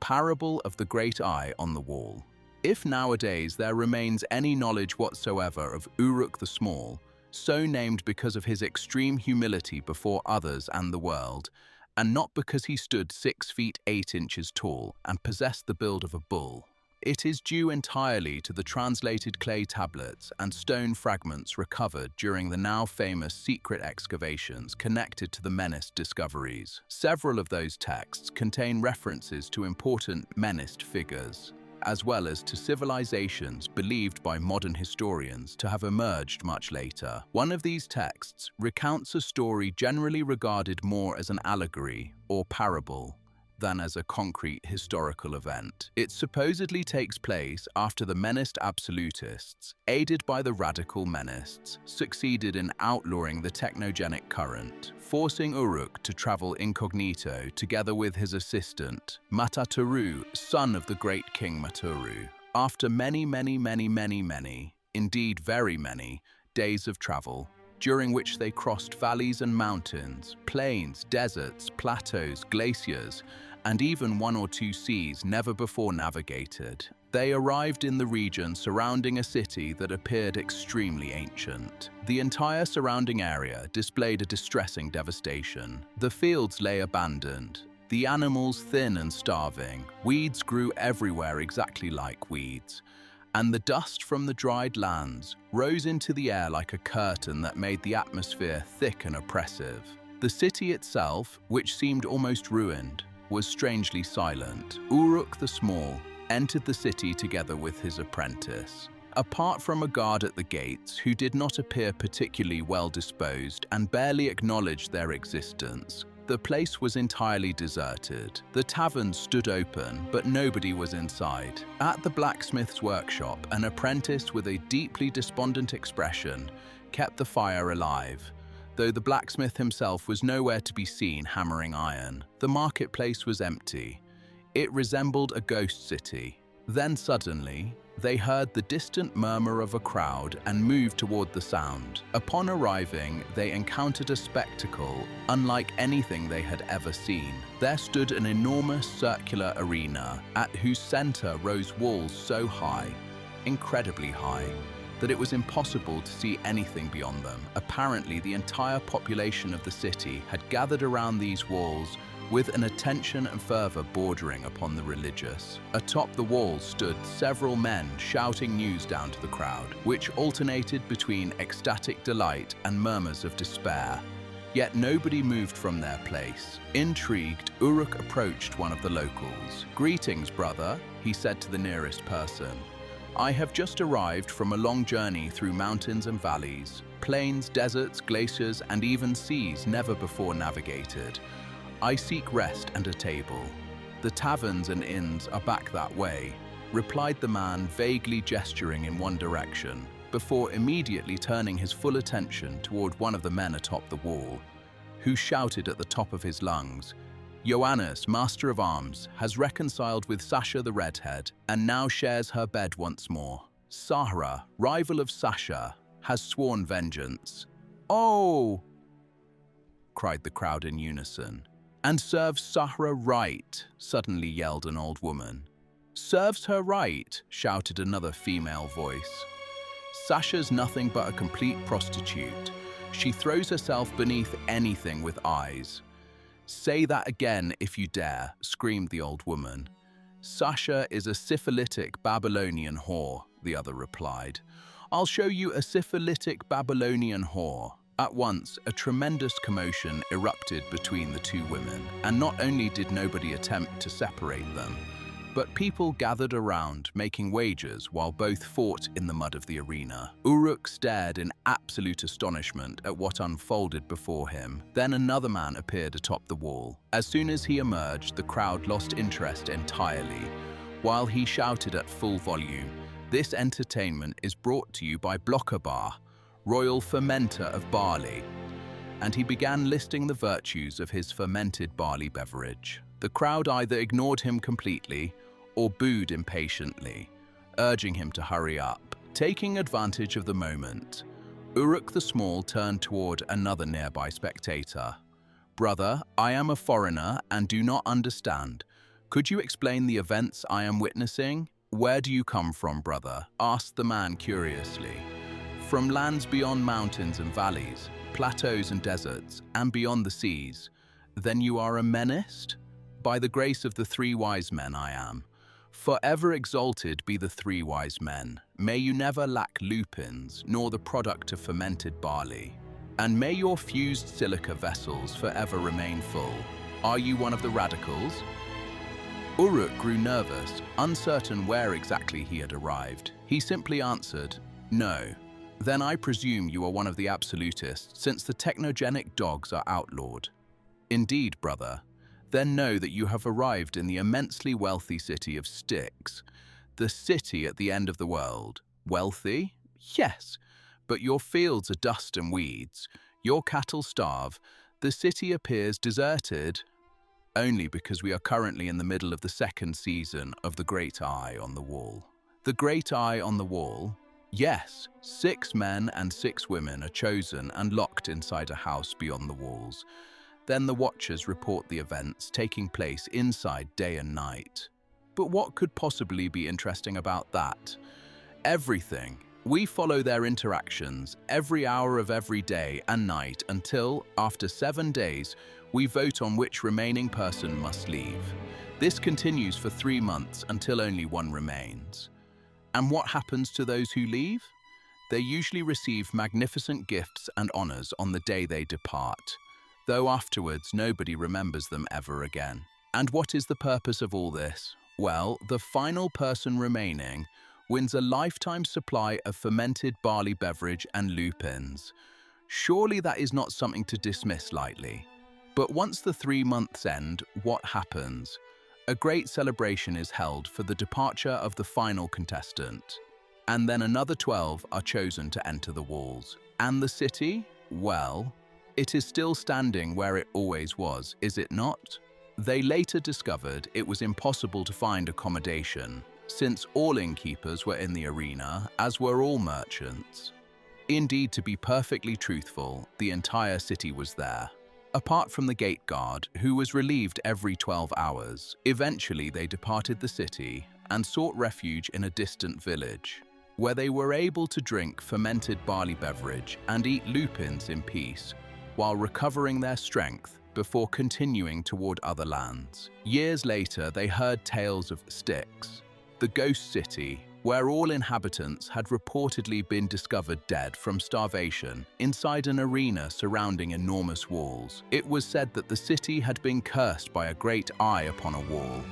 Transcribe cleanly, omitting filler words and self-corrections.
parable of the great eye on the wall. If nowadays there remains any knowledge whatsoever of Uruk the Small, so named because of his extreme humility before others and the world, and not because he stood 6 feet 8 inches tall and possessed the build of a bull, it is due entirely to the translated clay tablets and stone fragments recovered during the now famous secret excavations connected to the MENist discoveries. Several of those texts contain references to important MENist figures, as well as to civilizations believed by modern historians to have emerged much later. One of these texts recounts a story generally regarded more as an allegory or parable than as a concrete historical event. It supposedly takes place after the MENist absolutists, aided by the radical MENists, succeeded in outlawing the technogenic current, forcing Uruk to travel incognito together with his assistant, Mataturu, son of the great king Maturu. After many, indeed very many, days of travel, during which they crossed valleys and mountains, plains, deserts, plateaus, glaciers, and even 1 or 2 seas never before navigated, they arrived in the region surrounding a city that appeared extremely ancient. The entire surrounding area displayed a distressing devastation. The fields lay abandoned, the animals thin and starving, weeds grew everywhere exactly like weeds, and the dust from the dried lands rose into the air like a curtain that made the atmosphere thick and oppressive. The city itself, which seemed almost ruined, was strangely silent. Uruk the Small entered the city together with his apprentice. Apart from a guard at the gates who did not appear particularly well disposed and barely acknowledged their existence, the place was entirely deserted. The tavern stood open, but nobody was inside. At the blacksmith's workshop, an apprentice with a deeply despondent expression kept the fire alive, though the blacksmith himself was nowhere to be seen hammering iron. The marketplace was empty. It resembled a ghost city. Then suddenly, they heard the distant murmur of a crowd and moved toward the sound. Upon arriving, they encountered a spectacle unlike anything they had ever seen. There stood an enormous circular arena, at whose center rose walls so high, incredibly high, that it was impossible to see anything beyond them. Apparently, the entire population of the city had gathered around these walls with an attention and fervor bordering upon the religious. Atop the walls stood several men shouting news down to the crowd, which alternated between ecstatic delight and murmurs of despair. Yet nobody moved from their place. Intrigued, Uruk approached one of the locals. "Greetings, brother," he said to the nearest person. "I have just arrived from a long journey through mountains and valleys, plains, deserts, glaciers, and even seas never before navigated. I seek rest and a table." "The taverns and inns are back that way," replied the man, vaguely gesturing in one direction, before immediately turning his full attention toward one of the men atop the wall, who shouted at the top of his lungs, "Ioannis, Master of Arms, has reconciled with Sasha the Redhead and now shares her bed once more. Sahra, rival of Sasha, has sworn vengeance." "Oh!" cried the crowd in unison. "And serves Sahra right," suddenly yelled an old woman. "Serves her right," shouted another female voice. "Sasha's nothing but a complete prostitute. She throws herself beneath anything with eyes." "Say that again if you dare," screamed the old woman. "Sasha is a syphilitic Babylonian whore," the other replied. "I'll show you a syphilitic Babylonian whore." At once, a tremendous commotion erupted between the two women, and not only did nobody attempt to separate them, but people gathered around making wagers while both fought in the mud of the arena. Uruk stared in absolute astonishment at what unfolded before him. Then another man appeared atop the wall. As soon as he emerged, the crowd lost interest entirely, while he shouted at full volume, "This entertainment is brought to you by Blockerbar, royal fermenter of barley," and he began listing the virtues of his fermented barley beverage. The crowd either ignored him completely or booed impatiently, urging him to hurry up. Taking advantage of the moment, Uruk the Small turned toward another nearby spectator. "Brother, I am a foreigner and do not understand. Could you explain the events I am witnessing? Where do you come from, brother? Asked the man curiously. From lands beyond mountains and valleys, plateaus and deserts, and beyond the seas. Then you are a MENist? By the grace of the three wise men I am. Forever exalted be the three wise men. May you never lack lupins, nor the product of fermented barley. And may your fused silica vessels forever remain full. Are you one of the radicals? Uruk grew nervous, uncertain where exactly he had arrived. He simply answered, no. Then I presume you are one of the absolutists, since the technogenic dogs are outlawed. Indeed, brother. Then know that you have arrived in the immensely wealthy city of Styx, the city at the end of the world. Wealthy? Yes, but your fields are dust and weeds, your cattle starve, the city appears deserted, only because we are currently in the middle of the second season of The Great Eye on the Wall. The Great Eye on the Wall? Yes, 6 men and 6 women are chosen and locked inside a house beyond the walls. Then the watchers report the events taking place inside day and night. But what could possibly be interesting about that? Everything. We follow their interactions every hour of every day and night until, after 7 days, we vote on which remaining person must leave. This continues for 3 months until only one remains. And what happens to those who leave? They usually receive magnificent gifts and honors on the day they depart, though afterwards nobody remembers them ever again. And what is the purpose of all this? Well, the final person remaining wins a lifetime supply of fermented barley beverage and lupins. Surely that is not something to dismiss lightly. But once the 3 months end, what happens? A great celebration is held for the departure of the final contestant. And then another 12 are chosen to enter the walls. And the city? Well, it is still standing where it always was, is it not? They later discovered it was impossible to find accommodation, since all innkeepers were in the arena, as were all merchants. Indeed, to be perfectly truthful, the entire city was there. Apart from the gate guard, who was relieved every 12 hours, eventually they departed the city and sought refuge in a distant village, where they were able to drink fermented barley beverage and eat lupins in peace, while recovering their strength before continuing toward other lands. Years later, they heard tales of Styx, the ghost city, where all inhabitants had reportedly been discovered dead from starvation inside an arena surrounding enormous walls. It was said that the city had been cursed by a great eye upon a wall,